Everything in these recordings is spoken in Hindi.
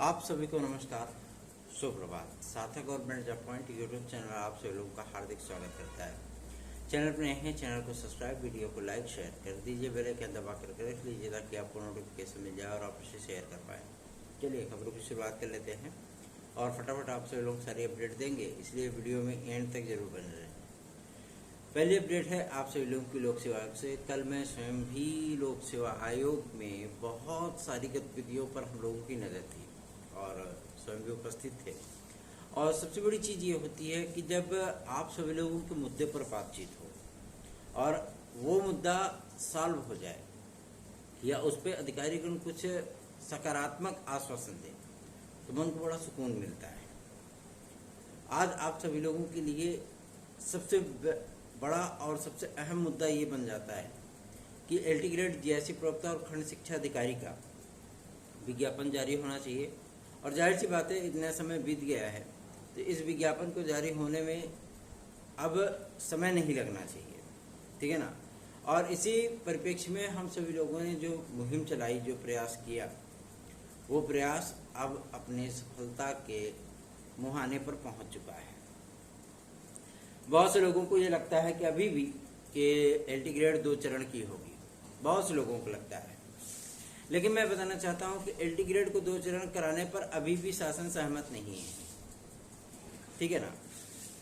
आप सभी को नमस्कार, सुप्रभात। सार्थक government job point YouTube channel आप सभी लोगों का हार्दिक स्वागत करता है। चैनल पर नए हैं, चैनल को सब्सक्राइब, वीडियो को लाइक शेयर कर दीजिए, बेल आइकन दबा कर रख लीजिए ताकि आपको नोटिफिकेशन मिल जाए और आप इसे शेयर कर पाएँ। चलिए खबरों की शुरुआत कर लेते हैं और फटाफट आप सभी लोग सारी अपडेट देंगे, इसलिए वीडियो में एंड तक जरूर बने रहें। पहली अपडेट है आप सभी लोगों की लोक सेवा आयोग से। कल मैं स्वयं भी लोक सेवा आयोग में बहुत सारी गतिविधियों पर हम लोगों की नज़र थी और स्वयं भी उपस्थित थे। और सबसे बड़ी चीज़ ये होती है कि जब आप सभी लोगों के मुद्दे पर बातचीत हो और वो मुद्दा सॉल्व हो जाए या उस पर अधिकारीगण कुछ सकारात्मक आश्वासन दें तो मन को बड़ा सुकून मिलता है। आज आप सभी लोगों के लिए सबसे बड़ा और सबसे अहम मुद्दा ये बन जाता है कि एलटी ग्रेड जीआईसी प्रवक्ता और खंड शिक्षा अधिकारी का विज्ञापन जारी होना चाहिए। और जाहिर सी बात है, इतना समय बीत गया है तो इस विज्ञापन को जारी होने में अब समय नहीं लगना चाहिए, ठीक है ना। और इसी परिप्रेक्ष्य में हम सभी लोगों ने जो मुहिम चलाई, जो प्रयास किया, वो प्रयास अब अपने सफलता के मुहाने पर पहुंच चुका है। बहुत से लोगों को ये लगता है कि अभी भी कि एलटी ग्रेड 2 चरण की होगी, बहुत से लोगों को लगता है, लेकिन मैं बताना चाहता हूं कि एलटी ग्रेड को 2 चरण कराने पर अभी भी शासन सहमत नहीं है, ठीक है ना।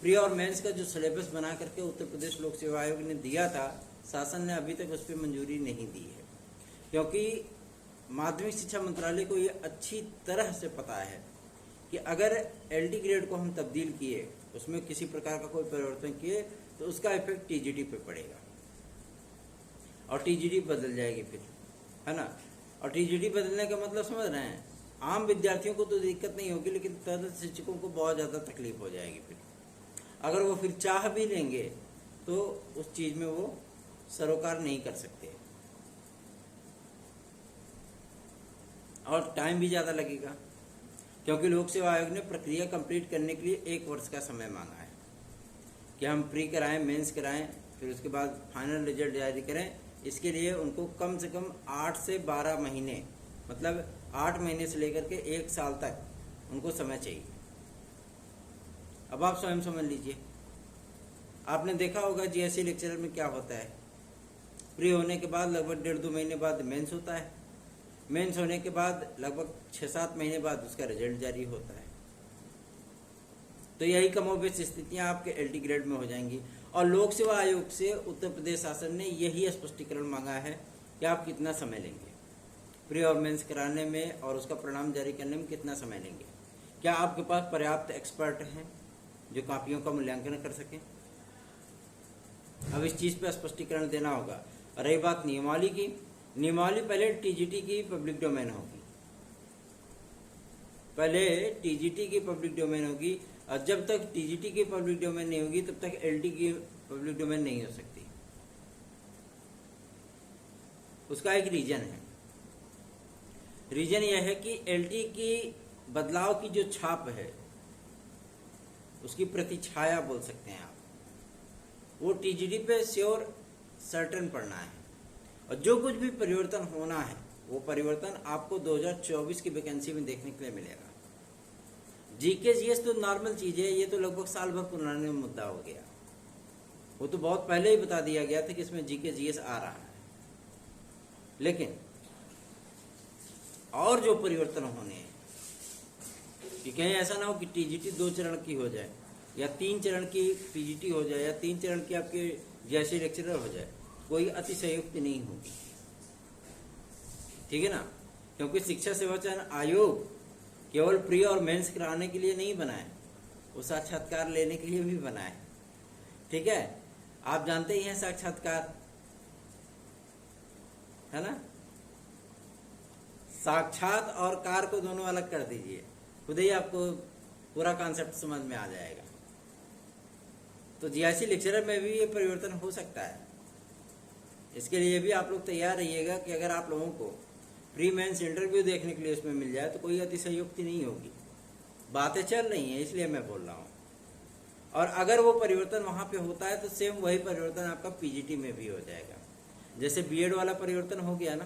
प्री और मेंस का जो सिलेबस बना करके उत्तर प्रदेश लोक सेवा आयोग ने दिया था, शासन ने अभी तक उस पर मंजूरी नहीं दी है, क्योंकि माध्यमिक शिक्षा मंत्रालय को ये अच्छी तरह से पता है कि अगर एलटी ग्रेड को हम तब्दील किए, उसमें किसी प्रकार का कोई परिवर्तन किए तो उसका इफेक्ट टीजीटी पे पड़ेगा और टीजीटी बदल जाएगी फिर, है ना। और टीजीटी बदलने का मतलब समझ रहे हैं, आम विद्यार्थियों को तो दिक्कत नहीं होगी, लेकिन तदर्थ शिक्षकों को बहुत ज़्यादा तकलीफ हो जाएगी। फिर अगर वो फिर चाह भी लेंगे तो उस चीज़ में वो सरोकार नहीं कर सकते और टाइम भी ज़्यादा लगेगा, क्योंकि लोक सेवा आयोग ने प्रक्रिया कंप्लीट करने के लिए 1 वर्ष का समय मांगा है कि हम प्री कराएं, मेंस कराएं, फिर उसके बाद फाइनल रिजल्ट जारी करें। इसके लिए उनको कम से कम 8 से 12 महीने, मतलब 8 महीने से लेकर के 1 साल तक उनको समय चाहिए। अब आप स्वयं समझ लीजिए, आपने देखा होगा जीएससी लेक्चरर में क्या होता है। प्री होने के बाद लगभग 1.5-2 महीने बाद मेंस होता है, मेंस होने के बाद लगभग 6-7 महीने बाद उसका रिजल्ट जारी होता है। तो यही कमोबेश स्थितियां आपके एलटी ग्रेड में हो जाएंगी। और लोक सेवा आयोग से उत्तर प्रदेश शासन ने यही स्पष्टीकरण मांगा है कि आप कितना समय लेंगे प्री और मेंस कराने में और उसका परिणाम जारी करने में, कितना समय लेंगे। क्या आपके पास पर्याप्त एक्सपर्ट हैं जो कॉपियों का मूल्यांकन कर सकें। अब इस चीज़ पर स्पष्टीकरण देना होगा। रही बात नियमावली की, नियमावली पहले टीजीटी की पब्लिक डोमेन होगी, पहले टीजीटी की पब्लिक डोमेन होगी, और जब तक टीजीटी की पब्लिक डोमेन नहीं होगी तब तक एलटी की पब्लिक डोमेन नहीं हो सकती। उसका एक रीजन है, रीजन यह है कि एलटी की बदलाव की जो छाप है, उसकी प्रतिछाया बोल सकते हैं आप, वो टीजीटी पे श्योर सर्टेन पड़ना है। और जो कुछ भी परिवर्तन होना है वो परिवर्तन आपको 2024 की वैकेंसी में देखने के लिए मिलेगा। जीके जीएस तो नॉर्मल चीज़ है, ये तो लगभग साल भर पुराना मुद्दा हो गया, वो तो बहुत पहले ही बता दिया गया था कि इसमें जीके जीएस आ रहा है। लेकिन और जो परिवर्तन होने हैं कि कहीं ऐसा ना हो कि टीजीटी 2 चरण की हो जाए या 3 चरण की पीजीटी हो जाए या 3 चरण की आपके जैसे लेक्चरर हो जाए, कोई अतिशयोक्ति नहीं होगी, ठीक है ना। क्योंकि शिक्षा सेवा चयन आयोग केवल प्री और मेंस कराने के लिए नहीं बना है, वो साक्षात्कार लेने के लिए भी बना है, ठीक है। आप जानते ही हैं साक्षात्कार, है ना। साक्षात और कार को दोनों अलग कर दीजिए, खुद ही आपको पूरा कॉन्सेप्ट समझ में आ जाएगा। तो जीआईसी लेक्चरर में भी ये परिवर्तन हो सकता है। इसके लिए भी आप लोग तैयार रहिएगा कि अगर आप लोगों को प्री मेंस इंटरव्यू देखने के लिए उसमें मिल जाए तो कोई अतिशयोक्ति नहीं होगी, बातें चल रही हैं इसलिए मैं बोल रहा हूँ। और अगर वो परिवर्तन वहाँ पे होता है तो सेम वही परिवर्तन आपका पीजीटी में भी हो जाएगा। जैसे बीएड वाला परिवर्तन हो गया ना,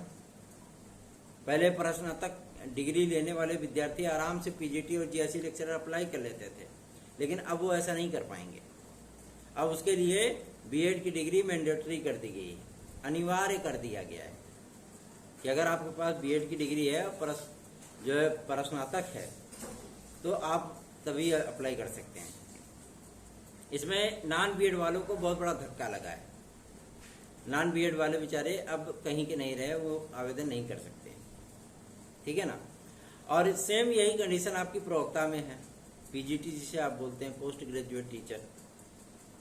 पहले प्रश्नातक डिग्री लेने वाले विद्यार्थी आराम से पीजीटी और जीआईसी लेक्चरर अप्लाई कर लेते थे, लेकिन अब वो ऐसा नहीं कर पाएंगे। अब उसके लिए बीएड की डिग्री मैंडेटरी कर दी गई है, अनिवार्य कर दिया गया है कि अगर आपके पास बीएड की डिग्री है और जो है प्रस्नातक है तो आप तभी अप्लाई कर सकते हैं। इसमें नॉन बीएड वालों को बहुत बड़ा धक्का लगा है। नॉन बीएड वाले बेचारे अब कहीं के नहीं रहे, वो आवेदन नहीं कर सकते, ठीक है ना। और सेम यही कंडीशन आपकी प्रवक्ता में है, पीजीटी जिसे आप बोलते हैं, पोस्ट ग्रेजुएट टीचर,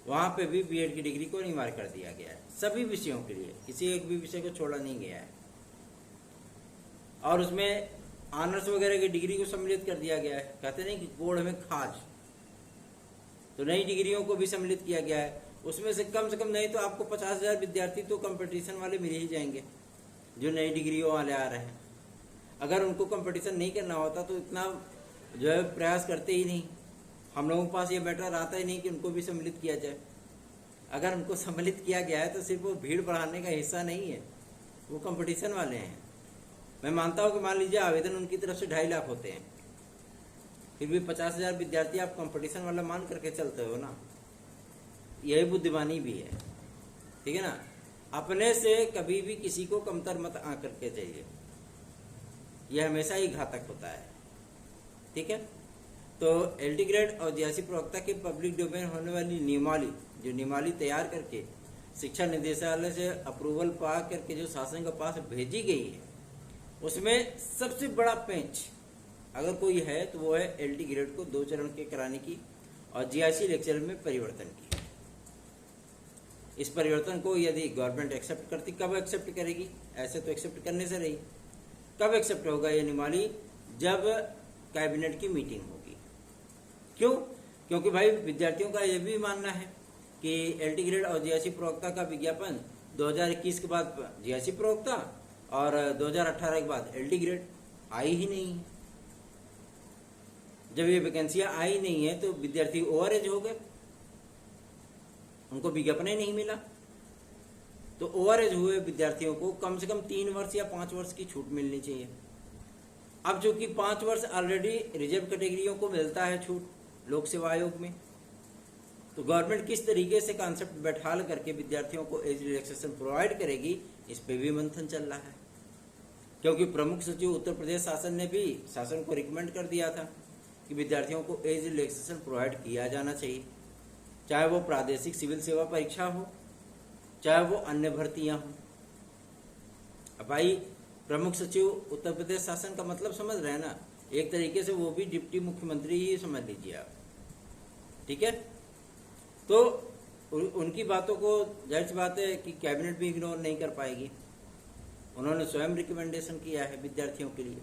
वहां पे भी बीएड की डिग्री को अनिवार्य कर दिया गया है सभी विषयों के लिए, किसी एक भी विषय को छोड़ा नहीं गया है। और उसमें ऑनर्स वगैरह की डिग्री को सम्मिलित कर दिया गया है। कहते नहीं कि कोड़ में खाज, तो नई डिग्रियों को भी सम्मिलित किया गया है। उसमें से कम नहीं तो आपको 50,000 विद्यार्थी तो कंपटीशन वाले मिल ही जाएंगे जो नई डिग्रियों वाले आ रहे हैं। अगर उनको कंपटीशन नहीं करना होता तो इतना जो है प्रयास करते ही नहीं। हम लोगों के पास ये मैटर आता ही नहीं कि उनको भी सम्मिलित किया जाए। अगर उनको सम्मिलित किया गया है तो सिर्फ वो भीड़ बढ़ाने का हिस्सा नहीं है, वो कंपटीशन वाले हैं। मैं मानता हूँ कि मान लीजिए आवेदन उनकी तरफ से 2.5 लाख होते हैं, फिर भी 50,000 विद्यार्थी आप कंपटीशन वाला मान करके चलते हो ना, यही बुद्धिमानी भी है, ठीक है ना। अपने से कभी भी किसी को कमतर मत आंक करके चाहिए, यह हमेशा ही घातक होता है, ठीक है। तो एलटी ग्रेड और जीआईसी प्रवक्ता के पब्लिक डोमेन होने वाली नियमावली, जो नियमावली तैयार करके शिक्षा निदेशालय से अप्रूवल पा करके जो शासन के पास भेजी गई है, उसमें सबसे बड़ा पेंच अगर कोई है तो वो है एलटी ग्रेड को 2 चरण के कराने की और जीआईसी लेक्चर में परिवर्तन की। इस परिवर्तन को यदि गवर्नमेंट एक्सेप्ट करती, कब एक्सेप्ट करेगी? ऐसे तो एक्सेप्ट करने से रही। कब एक्सेप्ट होगा ये नियमावली? जब कैबिनेट की मीटिंग होगी। क्यों? क्योंकि भाई विद्यार्थियों का यह भी मानना है कि एलटी ग्रेड और जीआईसी प्रवक्ता का विज्ञापन 2021 के बाद जीआईसी प्रवक्ता और 2018 के बाद एलटी ग्रेड आई ही नहीं है। जब ये वैकेंसियां आई नहीं है तो विद्यार्थी ओवरएज हो गए, उनको विज्ञापन ही नहीं मिला। तो ओवरएज हुए विद्यार्थियों को कम से कम 3 वर्ष या 5 वर्ष की छूट मिलनी चाहिए। अब चूंकि 5 वर्ष ऑलरेडी रिजर्व कैटेगरियों को मिलता है छूट लोक सेवा आयोग में, तो गवर्नमेंट किस तरीके से कॉन्सेप्ट बैठाल करके विद्यार्थियों को एज रिलैक्सेशन प्रोवाइड करेगी, इस पे भी मंथन चल रहा है। क्योंकि प्रमुख सचिव उत्तर प्रदेश शासन ने भी शासन को रिकमेंड कर दिया था कि विद्यार्थियों को एज रिलैक्सेशन प्रोवाइड किया जाना चाहिए, चाहे वो प्रादेशिक सिविल सेवा परीक्षा हो, चाहे वो अन्य भर्तियां हो। अब भाई प्रमुख सचिव उत्तर प्रदेश शासन का मतलब समझ रहे हैं ना, एक तरीके से वो भी डिप्टी मुख्यमंत्री ही समझ लीजिए आप, ठीक है। तो उनकी बातों को जाहिर सी बात है कि कैबिनेट भी इग्नोर नहीं कर पाएगी। उन्होंने स्वयं रिकमेंडेशन किया है विद्यार्थियों के लिए।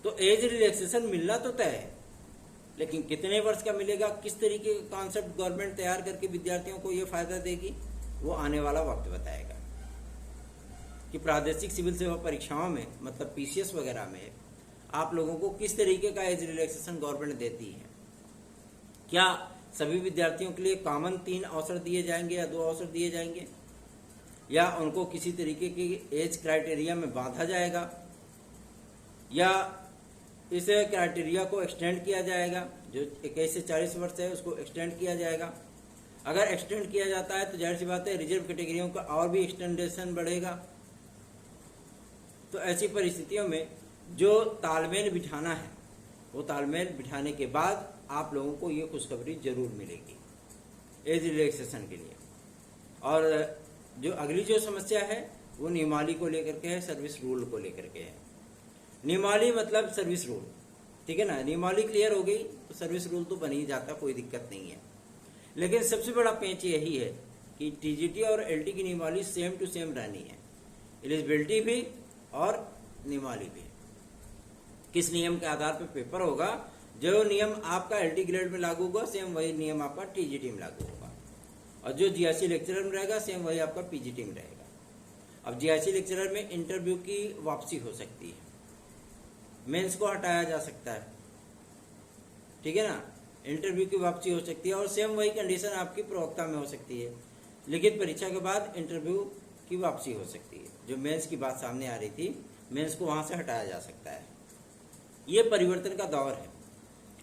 तो एज रिलैक्सेशन मिलना तो तय है, लेकिन कितने वर्ष का मिलेगा, किस तरीके का कॉन्सेप्ट गवर्नमेंट तैयार करके विद्यार्थियों को ये फायदा देगी, वो आने वाला वक्त बताएगा। कि प्रादेशिक सिविल सेवा परीक्षाओं में मतलब पीसीएस वगैरह में आप लोगों को किस तरीके का एज रिलैक्सेशन गवर्नमेंट देती है। क्या सभी विद्यार्थियों के लिए कॉमन 3 अवसर दिए जाएंगे या 2 अवसर दिए जाएंगे, या उनको किसी तरीके की एज क्राइटेरिया में बांधा जाएगा, या इस क्राइटेरिया को एक्सटेंड किया जाएगा, जो 21 से 40 वर्ष है उसको एक्सटेंड किया जाएगा। अगर एक्सटेंड किया जाता है तो जाहिर सी बात है रिजर्व कैटेगरियों का और भी एक्सटेंडेशन बढ़ेगा। तो ऐसी परिस्थितियों में जो तालमेल बिठाना है, वो तालमेल बिठाने के बाद आप लोगों को ये खुशखबरी जरूर मिलेगी एज रिलैक्सेशन के लिए। और जो अगली जो समस्या है वो नियमावली को लेकर के है, सर्विस रूल को लेकर के है। नियमावली मतलब सर्विस रूल, ठीक है ना। नियमावली क्लियर हो गई तो सर्विस रूल तो बन ही जाता, कोई दिक्कत नहीं है। लेकिन सबसे बड़ा पेंच यही है कि टीजीटी और एलटी की नियमावली सेम टू सेम रहनी है, एलिजिबिलिटी भी और नियमावली भी। किस नियम के आधार पर पेपर होगा, जो नियम आपका एलटी ग्रेड में लागू होगा सेम वही नियम आपका टीजीटी में लागू होगा, और जो जीआईसी लेक्चरर में रहेगा सेम वही आपका पीजीटी में रहेगा। अब जीआईसी लेक्चरर में इंटरव्यू की वापसी हो सकती है, मेंस को हटाया जा सकता है, ठीक है ना, इंटरव्यू की वापसी हो सकती है। और सेम वही कंडीशन आपकी प्रवक्ता में हो सकती है, लिखित परीक्षा के बाद इंटरव्यू की वापसी हो सकती है। जो मेंस की बात सामने आ रही थी, मेंस को वहां से हटाया जा सकता है। ये परिवर्तन का दौर है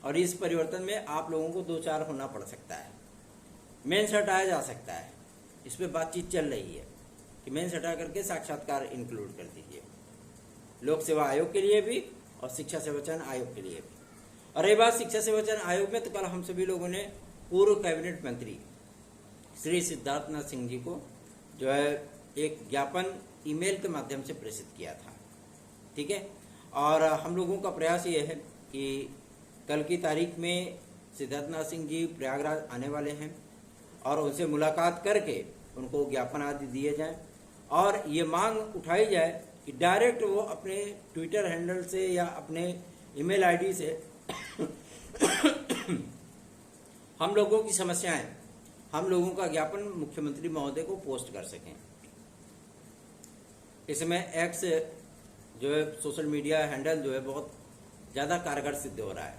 और इस परिवर्तन में आप लोगों को 2-4 होना पड़ सकता है। मेंस हटाया जा सकता है, इस पर बातचीत चल रही है कि मेंस हटा करके साक्षात्कार इंक्लूड कर दीजिए, लोक सेवा आयोग के लिए भी और शिक्षा सेवा चयन आयोग के लिए भी। और रही बात शिक्षा सेवा चयन आयोग में, तो कल हम सभी लोगों ने पूर्व कैबिनेट मंत्री श्री सिद्धार्थनाथ सिंह जी को जो है एक ज्ञापन ईमेल के माध्यम से प्रेषित किया था, ठीक है। और हम लोगों का प्रयास ये है कि कल की तारीख में सिद्धार्थनाथ सिंह जी प्रयागराज आने वाले हैं और उनसे मुलाकात करके उनको ज्ञापन आदि दिए जाएं और ये मांग उठाई जाए कि डायरेक्ट वो अपने ट्विटर हैंडल से या अपने ईमेल आईडी से हम लोगों की समस्याएं, हम लोगों का ज्ञापन मुख्यमंत्री महोदय को पोस्ट कर सकें। इसमें एक्स जो है सोशल मीडिया हैंडल जो है बहुत ज़्यादा कारगर सिद्ध हो रहा है।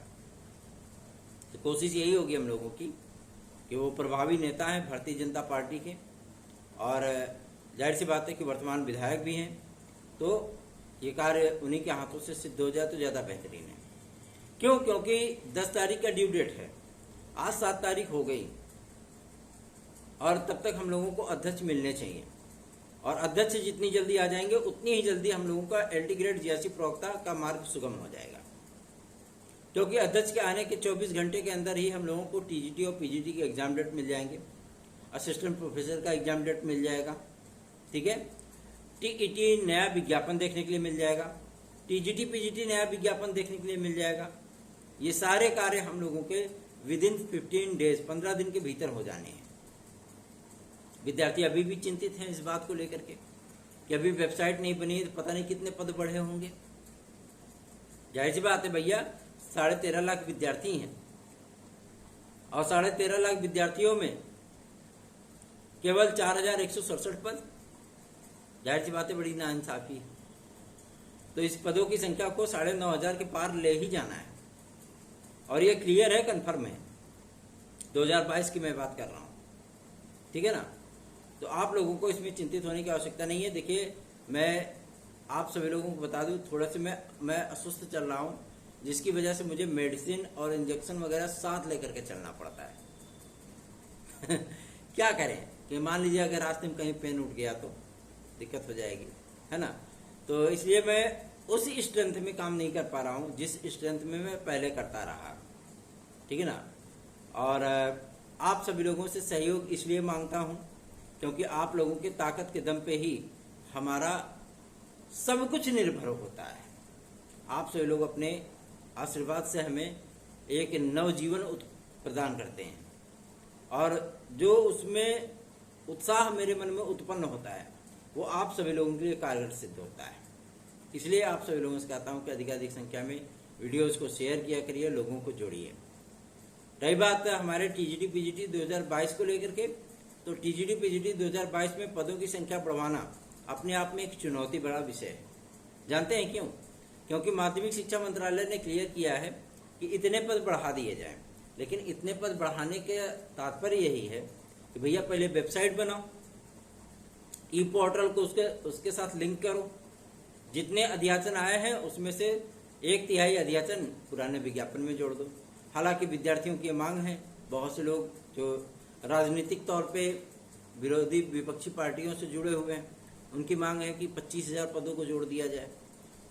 तो कोशिश यही होगी हम लोगों की कि वो प्रभावी नेता हैं भारतीय जनता पार्टी के और जाहिर सी बात है कि वर्तमान विधायक भी हैं, तो ये कार्य उन्हीं के हाथों से सिद्ध हो जाए तो ज़्यादा बेहतरीन है। क्यों? क्योंकि 10 तारीख का ड्यू डेट है, आज 7 तारीख हो गई और तब तक हम लोगों को अध्यक्ष मिलने चाहिए और अध्यक्ष जितनी जल्दी आ जाएंगे उतनी ही जल्दी हम लोगों का एलटी ग्रेड जीआरसी प्रवक्ता का मार्ग सुगम हो जाएगा। क्योंकि अध्यक्ष के आने के 24 घंटे के अंदर ही हम लोगों को टीजीटी और पीजीटी के एग्जाम डेट मिल जाएंगे, असिस्टेंट प्रोफेसर का एग्जाम डेट मिल जाएगा, ठीक है। टीईटी नया विज्ञापन देखने के लिए मिल जाएगा, टीजीटी पीजीटी नया विज्ञापन देखने के लिए मिल जाएगा। ये सारे कार्य हम लोगों के विदिन 15 डेज 15 दिन के भीतर हो जाने हैं। विद्यार्थी अभी भी चिंतित हैं इस बात को लेकर के कि अभी वेबसाइट नहीं बनी है, तो पता नहीं कितने पद बढ़े होंगे। जाहिर सी बात है भैया, 13.5 लाख विद्यार्थी हैं और 13.5 लाख विद्यार्थियों में केवल 4167 पद, जाहिर सी बात है बड़ी नाइंसाफी है। तो इस पदों की संख्या को 9,500 के पार ले ही जाना है और ये क्लियर है, कन्फर्म है। 2022 की मैं बात कर रहा हूँ, ठीक है ना। तो आप लोगों को इसमें चिंतित होने की आवश्यकता नहीं है। देखिए, मैं आप सभी लोगों को बता दूं, थोड़ा सा मैं अस्वस्थ चल रहा हूँ, जिसकी वजह से मुझे मेडिसिन और इंजेक्शन वगैरह साथ लेकर के चलना पड़ता है। क्या करें कि मान लीजिए अगर रास्ते में कहीं पेन उठ गया तो दिक्कत हो जाएगी, है ना। तो इसलिए मैं उस स्ट्रेंथ में काम नहीं कर पा रहा हूँ जिस स्ट्रेंथ में मैं पहले करता रहा, ठीक है ना। और आप सभी लोगों से सहयोग इसलिए मांगता हूँ क्योंकि आप लोगों के ताकत के दम पे ही हमारा सब कुछ निर्भर होता है। आप सभी लोग अपने आशीर्वाद से हमें एक नवजीवन प्रदान करते हैं और जो उसमें उत्साह मेरे मन में उत्पन्न होता है वो आप सभी लोगों के लिए कारगर सिद्ध होता है। इसलिए आप सभी लोगों से कहता हूँ कि अधिकाधिक संख्या में वीडियोज़ को शेयर किया करिए, लोगों को जोड़िए। रही बात हमारे टीजीटी पीजीटी 2022 को लेकर के, तो टीजीटी पीजीटी 2022 में पदों की संख्या बढ़वाना अपने आप में एक चुनौती भरा विषय है। जानते हैं क्यों? क्योंकि माध्यमिक शिक्षा मंत्रालय ने क्लियर किया है कि इतने पद बढ़ा दिए जाएं, लेकिन इतने पद बढ़ाने के तात्पर्य यही है कि भैया पहले वेबसाइट बनाओ, ई पोर्टल को उसके साथ लिंक करो, जितने अध्याचन आए हैं उसमें से 1/3 अध्याचन पुराने विज्ञापन में जोड़ दो। हालांकि विद्यार्थियों की मांग है, बहुत से लोग जो राजनीतिक तौर पे विरोधी विपक्षी पार्टियों से जुड़े हुए हैं, उनकी मांग है कि 25,000 पदों को जोड़ दिया जाए।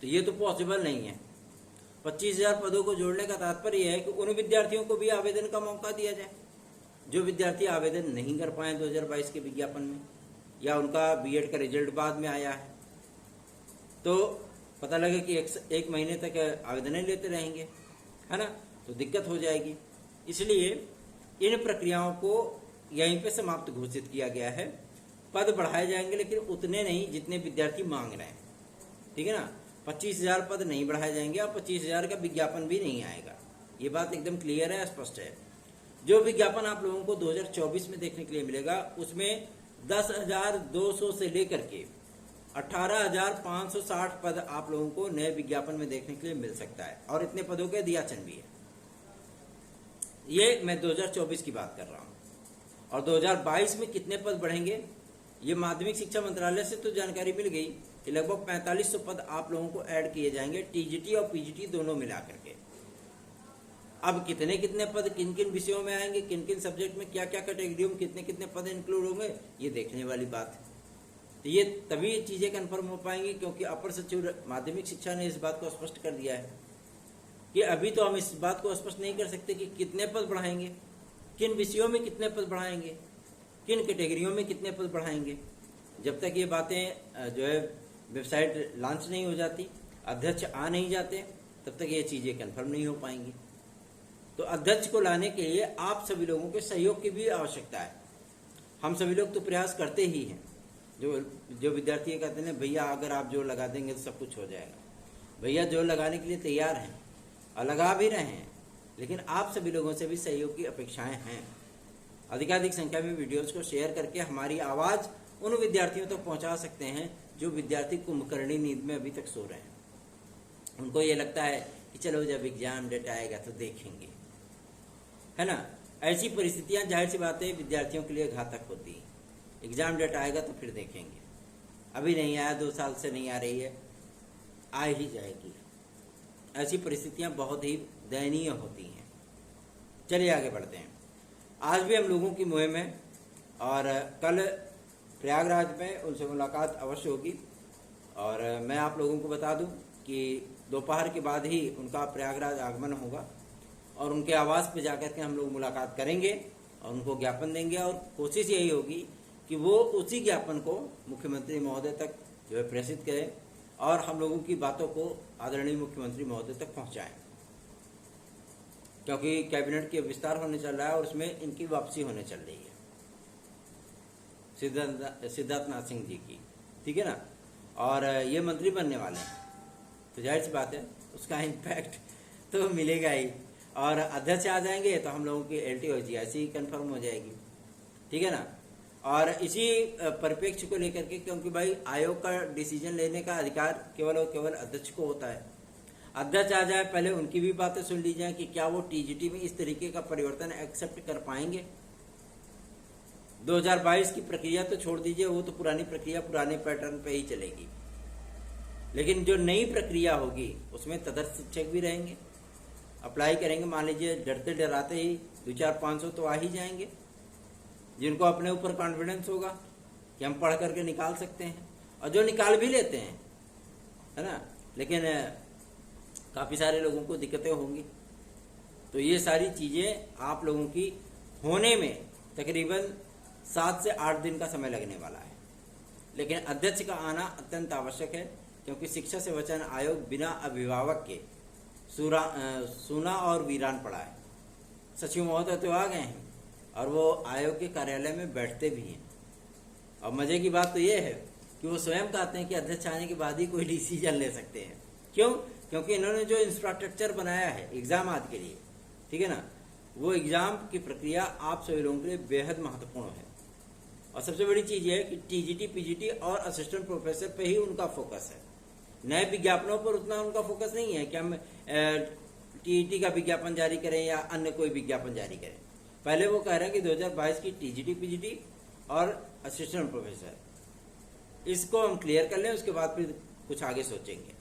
तो ये तो पॉसिबल नहीं है। 25,000 पदों को जोड़ने का तात्पर्य यह है कि उन विद्यार्थियों को भी आवेदन का मौका दिया जाए जो विद्यार्थी आवेदन नहीं कर पाए 2022 के विज्ञापन में, या उनका बीएड का रिजल्ट बाद में आया है, तो पता लगे कि एक महीने तक आवेदन लेते रहेंगे, है ना, तो दिक्कत हो जाएगी। इसलिए इन प्रक्रियाओं को यहीं पे समाप्त घोषित किया गया है। पद बढ़ाए जाएंगे लेकिन उतने नहीं जितने विद्यार्थी मांग रहे हैं, ठीक है ना। 25,000 पद नहीं बढ़ाए जाएंगे और 25,000 का विज्ञापन भी नहीं आएगा। ये बात एकदम क्लियर है, स्पष्ट है। जो विज्ञापन आप लोगों को 2024 में देखने के लिए मिलेगा उसमें 10,200 से लेकर के 18,560 पद आप लोगों को नए विज्ञापन में देखने के लिए मिल सकता है और इतने पदों के अध्याचन भी है। ये मैं 2024 की बात कर रहा हूँ। और 2022 में कितने पद बढ़ेंगे ये माध्यमिक शिक्षा मंत्रालय से तो जानकारी मिल गई, कि लगभग 4500 पद आप लोगों को ऐड किए जाएंगे, टीजीटी और पीजीटी दोनों मिला करके। अब कितने कितने पद किन किन विषयों में आएंगे, किन किन सब्जेक्ट में, क्या क्या कैटेगरियों में कितने कितने पद इंक्लूड होंगे, ये देखने वाली बात है। तो ये तभी चीज़ें कन्फर्म हो पाएंगी, क्योंकि अपर सचिव माध्यमिक शिक्षा ने इस बात को स्पष्ट कर दिया है कि अभी तो हम इस बात को स्पष्ट नहीं कर सकते कि कितने पद बढ़ाएंगे, किन विषयों में कितने पद बढ़ाएंगे, किन कैटेगरियों में कितने पद बढ़ाएंगे। जब तक ये बातें जो है वेबसाइट लॉन्च नहीं हो जाती, अध्यक्ष आ नहीं जाते, तब तक ये चीज़ें कन्फर्म नहीं हो पाएंगी। तो अध्यक्ष को लाने के लिए आप सभी लोगों के सहयोग की भी आवश्यकता है। हम सभी लोग तो प्रयास करते ही हैं। जो विद्यार्थी कहते हैं भैया अगर आप जोर लगा देंगे तो सब कुछ हो जाएगा, भैया जोर लगाने के लिए तैयार हैं और लगा भी रहे हैं, लेकिन आप सभी लोगों से भी सहयोग की अपेक्षाएं हैं। अधिकाधिक संख्या में वीडियोस को शेयर करके हमारी आवाज़ उन विद्यार्थियों तक पहुंचा सकते हैं जो विद्यार्थी कुंभकर्णी नींद में अभी तक सो रहे हैं। उनको ये लगता है कि चलो जब एग्जाम डेट आएगा तो देखेंगे, है ना। ऐसी परिस्थितियां जाहिर सी बात है विद्यार्थियों के लिए घातक होती है। एग्जाम डेट आएगा तो फिर देखेंगे, अभी नहीं आया, 2 साल से नहीं आ रही है, आ ही जाएगी। ऐसी परिस्थितियां बहुत ही दयनीय होती हैं। चलिए आगे बढ़ते हैं। आज भी हम लोगों की मुहिम है और कल प्रयागराज में उनसे मुलाकात अवश्य होगी। और मैं आप लोगों को बता दूं कि दोपहर के बाद ही उनका प्रयागराज आगमन होगा और उनके आवास पर जाकर के हम लोग मुलाकात करेंगे और उनको ज्ञापन देंगे। और कोशिश यही होगी कि वो उसी ज्ञापन को मुख्यमंत्री महोदय तक जो है प्रेषित करें और हम लोगों की बातों को आदरणीय मुख्यमंत्री महोदय तक पहुंचाएं, क्योंकि कैबिनेट के विस्तार होने चल रहा है और उसमें इनकी वापसी होने चल रही है, सिद्धार्थनाथ सिंह जी की, ठीक है ना। और ये मंत्री बनने वाले हैं, तो जाहिर सी बात है उसका इम्पैक्ट तो मिलेगा ही। और अध्यक्ष आ जाएंगे तो हम लोगों की LT और GIC कन्फर्म हो जाएगी, ठीक है ना। और इसी परिप्रेक्ष्य को लेकर के, क्योंकि भाई आयोग का डिसीजन लेने का अधिकार केवल और केवल अध्यक्ष को होता है। अध्यक्ष आ जाए, पहले उनकी भी बातें सुन ली जाए कि क्या वो टीजीटी में इस तरीके का परिवर्तन एक्सेप्ट कर पाएंगे। 2022 की प्रक्रिया तो छोड़ दीजिए, वो तो पुरानी प्रक्रिया पुराने पैटर्न पे ही चलेगी, लेकिन जो नई प्रक्रिया होगी उसमें तदर्थ शिक्षक भी रहेंगे, अप्लाई करेंगे। मान लीजिए डरते डराते ही 2-4-500 तो आ ही जाएंगे, जिनको अपने ऊपर कॉन्फिडेंस होगा कि हम पढ़ करके निकाल सकते हैं, और जो निकाल भी लेते हैं, है ना, लेकिन काफ़ी सारे लोगों को दिक्कतें होंगी। तो ये सारी चीज़ें आप लोगों की होने में तकरीबन 7 से 8 दिन का समय लगने वाला है, लेकिन अध्यक्ष का आना अत्यंत आवश्यक है, क्योंकि शिक्षा से वचन आयोग बिना अभिभावक के सूना और वीरान पड़ा है। सचिव महोदय तो आ गए हैं और वो आयोग के कार्यालय में बैठते भी हैं। और मजे की बात तो ये है कि वो स्वयं कहते हैं कि अध्यक्ष आने के बाद ही कोई डिसीजन ले सकते हैं। क्यों? क्योंकि इन्होंने जो इंफ्रास्ट्रक्चर बनाया है एग्जाम आदि के लिए, ठीक है ना, वो एग्जाम की प्रक्रिया आप सभी लोगों के लिए बेहद महत्वपूर्ण है। और सबसे बड़ी चीज़ ये है कि टीजीटी, पीजीटी और असिस्टेंट प्रोफेसर पे ही उनका फोकस है। नए विज्ञापनों पर उतना उनका फोकस नहीं है कि हम टीईटी का विज्ञापन जारी करें या अन्य कोई विज्ञापन जारी करें। पहले वो कह रहे हैं कि 2022 की टीजीटी, पीजीटी और असिस्टेंट प्रोफेसर, इसको हम क्लियर कर लें, उसके बाद फिर कुछ आगे सोचेंगे।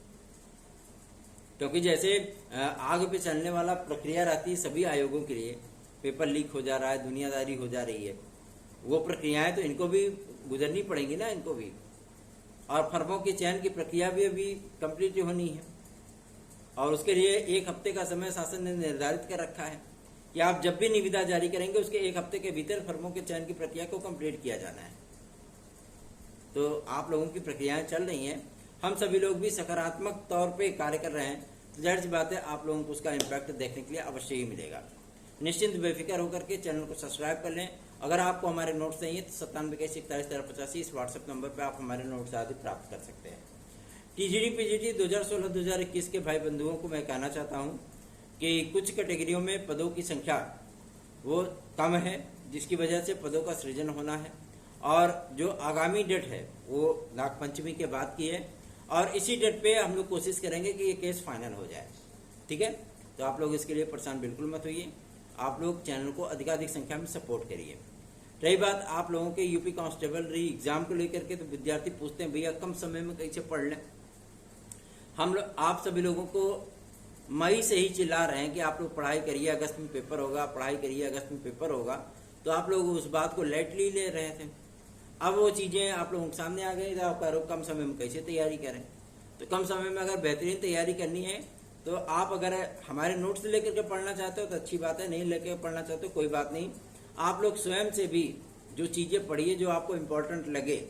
क्योंकि जैसे आग पे चलने वाला प्रक्रिया रहती है सभी आयोगों के लिए, पेपर लीक हो जा रहा है, दुनियादारी हो जा रही है, वो प्रक्रियाएं तो इनको भी गुजरनी पड़ेंगी ना, इनको भी। और फर्मों के चयन की प्रक्रिया भी अभी कंप्लीट होनी है, और उसके लिए 1 हफ्ते का समय शासन ने निर्धारित कर रखा है कि आप जब भी निविदा जारी करेंगे उसके 1 हफ्ते के भीतर फर्मों के चयन की प्रक्रिया को कंप्लीट किया जाना है। तो आप लोगों की प्रक्रियाएं चल रही हैं, हम सभी लोग भी सकारात्मक तौर पे कार्य कर रहे हैं, तो जाहिर सी बात है आप लोगों को उसका इम्पैक्ट देखने के लिए अवश्य ही मिलेगा। निश्चिंत बेफिक्र होकर के चैनल को सब्सक्राइब कर लें। अगर आपको हमारे नोट्स चाहिए तो 9781411385 इस व्हाट्सएप नंबर पर आप हमारे नोट्स आदि प्राप्त कर सकते हैं। टीजीटी पीजीटी 2016-2021 के भाई बंधुओं को मैं कहना चाहता हूं कि कुछ कैटेगरियों में पदों की संख्या वो कम है, जिसकी वजह से पदों का सृजन होना है, और जो आगामी डेट है वो नागपंचमी के बाद की है, और इसी डेट पे हम लोग कोशिश करेंगे कि ये केस फाइनल हो जाए, ठीक है। तो आप लोग इसके लिए परेशान बिल्कुल मत होइए, आप लोग चैनल को अधिकाधिक संख्या में सपोर्ट करिए। रही बात आप लोगों के यूपी कांस्टेबल री एग्जाम को लेकर के, तो विद्यार्थी पूछते हैं भैया कम समय में कैसे पढ़ लें। हम लोग आप सभी लोगों को मई से ही चिल्ला रहे हैं कि आप लोग पढ़ाई करिए, अगस्त में पेपर होगा, पढ़ाई करिए, अगस्त में पेपर होगा। तो आप लोग उस बात को लाइटली ले रहे थे। अब वो चीज़ें आप लोगों के सामने आ गई, तो आप कह रहे हो कम समय में कैसे तैयारी करें। तो कम समय में अगर बेहतरीन तैयारी करनी है तो आप अगर हमारे नोट्स लेकर के पढ़ना चाहते हो तो अच्छी बात है, नहीं लेकर पढ़ना चाहते हो कोई बात नहीं। आप लोग स्वयं से भी जो चीज़ें पढ़िए, जो आपको इम्पोर्टेंट लगे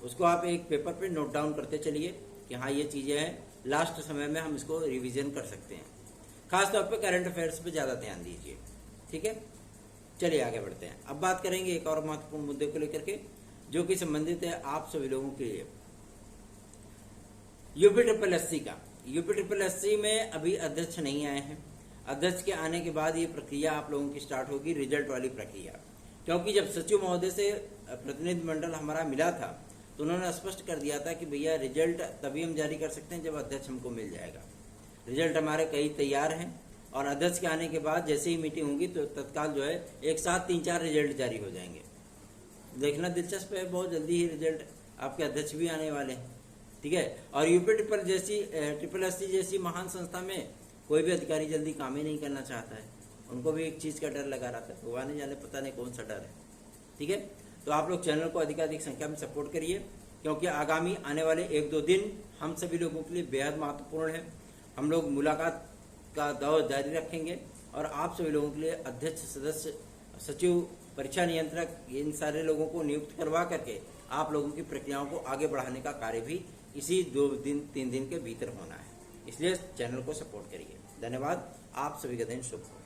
उसको आप एक पेपर पे नोट डाउन करते चलिए कि हाँ ये चीज़ें हैं, लास्ट समय में हम इसको रिवीजन कर सकते हैं। खासतौर पर करंट अफेयर्स पे ज़्यादा ध्यान दीजिए, ठीक है। चलिए आगे बढ़ते हैं। अब बात करेंगे एक और महत्वपूर्ण मुद्दे को लेकर के, जो कि संबंधित है आप सभी लोगों के लिए, यूपी का। यूपी में अभी अध्यक्ष नहीं आए हैं। अध्यक्ष के आने के बाद ये प्रक्रिया आप लोगों की स्टार्ट होगी, रिजल्ट वाली प्रक्रिया। क्योंकि जब सचिव महोदय से प्रतिनिधिमंडल हमारा मिला था तो उन्होंने स्पष्ट कर दिया था कि भैया रिजल्ट तभी हम जारी कर सकते हैं जब अध्यक्ष हमको मिल जाएगा। रिजल्ट हमारे कई तैयार हैं और अध्यक्ष के आने के बाद जैसे ही मीटिंग होगी तो तत्काल जो है एक साथ 3-4 रिजल्ट जारी हो जाएंगे। देखना दिलचस्प है, बहुत जल्दी ही रिजल्ट आपके अध्यक्ष भी आने वाले हैं, ठीक है। और यूपी ट्रिपल एस जैसी महान संस्था में कोई भी अधिकारी जल्दी काम ही नहीं करना चाहता है। उनको भी एक चीज़ का डर लगा रहता है, भगवान जाने पता नहीं कौन सा डर है, ठीक है। तो आप लोग चैनल को अधिकाधिक संख्या में सपोर्ट करिए, क्योंकि आगामी आने वाले 1-2 दिन हम सभी लोगों के लिए बेहद महत्वपूर्ण है। हम लोग मुलाकात का दौर जारी रखेंगे और आप सभी लोगों के लिए अध्यक्ष, सदस्य, सचिव, परीक्षा नियंत्रक, इन सारे लोगों को नियुक्त करवा करके आप लोगों की प्रक्रियाओं को आगे बढ़ाने का कार्य भी इसी 2-3 दिन के भीतर होना है। इसलिए चैनल को सपोर्ट करिए। धन्यवाद। आप सभी का दिन शुभ हो।